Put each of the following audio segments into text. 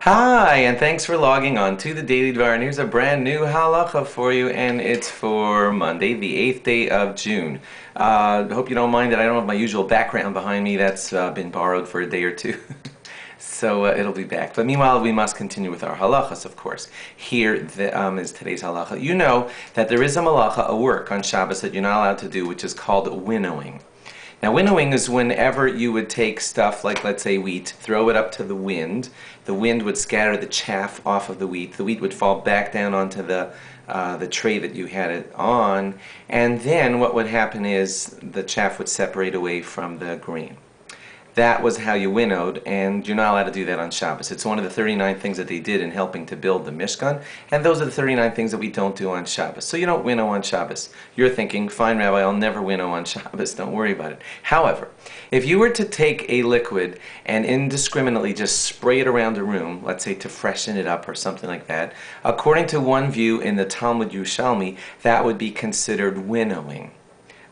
Hi, and thanks for logging on to the Daily Dvar. And here's a brand new halacha for you, and it's for Monday, the 8th day of June. Hope you don't mind that I don't have my usual background behind me. That's been borrowed for a day or two. So it'll be back. But meanwhile, we must continue with our halachas, of course. Here is today's halacha. You know that there is a malacha, a work on Shabbos that you're not allowed to do, which is called winnowing. Now, winnowing is whenever you would take stuff like, let's say, wheat, throw it up to the wind. The wind would scatter the chaff off of the wheat. The wheat would fall back down onto the tray that you had it on, and then what would happen is the chaff would separate away from the grain. That was how you winnowed, and you're not allowed to do that on Shabbos. It's one of the 39 things that they did in helping to build the Mishkan, and those are the 39 things that we don't do on Shabbos. So you don't winnow on Shabbos. You're thinking, fine, Rabbi, I'll never winnow on Shabbos. Don't worry about it. However, if you were to take a liquid and indiscriminately just spray it around a room, let's say to freshen it up or something like that, according to one view in the Talmud Yerushalmi, that would be considered winnowing.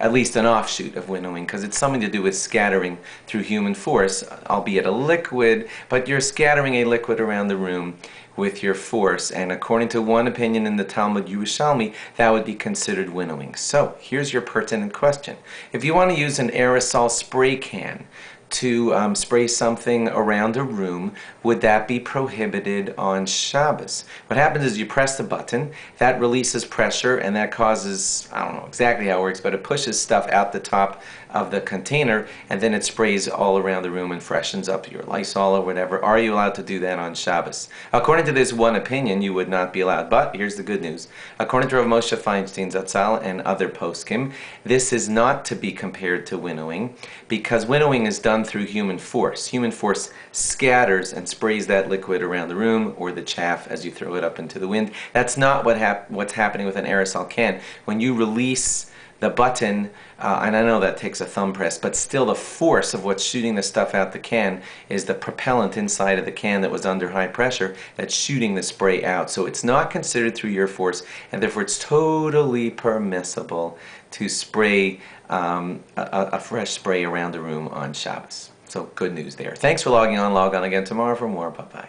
At least an offshoot of winnowing, because it's something to do with scattering through human force, albeit a liquid, but you're scattering a liquid around the room with your force, and according to one opinion in the Talmud Yerushalmi, that would be considered winnowing. So, here's your pertinent question. If you want to use an aerosol spray can to spray something around a room, would that be prohibited on Shabbos? What happens is you press the button, that releases pressure, and that causes, I don't know exactly how it works, but it pushes stuff out the top of the container, and then it sprays all around the room and freshens up your Lysol or whatever. Are you allowed to do that on Shabbos? According to this one opinion, you would not be allowed, but here's the good news. According to Rav Moshe Feinstein Zatzal and other poskim, this is not to be compared to winnowing, because winnowing is done through human force. Human force scatters and sprays that liquid around the room or the chaff as you throw it up into the wind. That's not what's happening with an aerosol can. When you release the button, and I know that takes a thumb press, but still the force of what's shooting the stuff out the can is the propellant inside of the can that was under high pressure that's shooting the spray out. So it's not considered through your force, and therefore it's totally permissible to spray a fresh spray around the room on Shabbos. So good news there. Thanks for logging on. Log on again tomorrow for more. Bye-bye.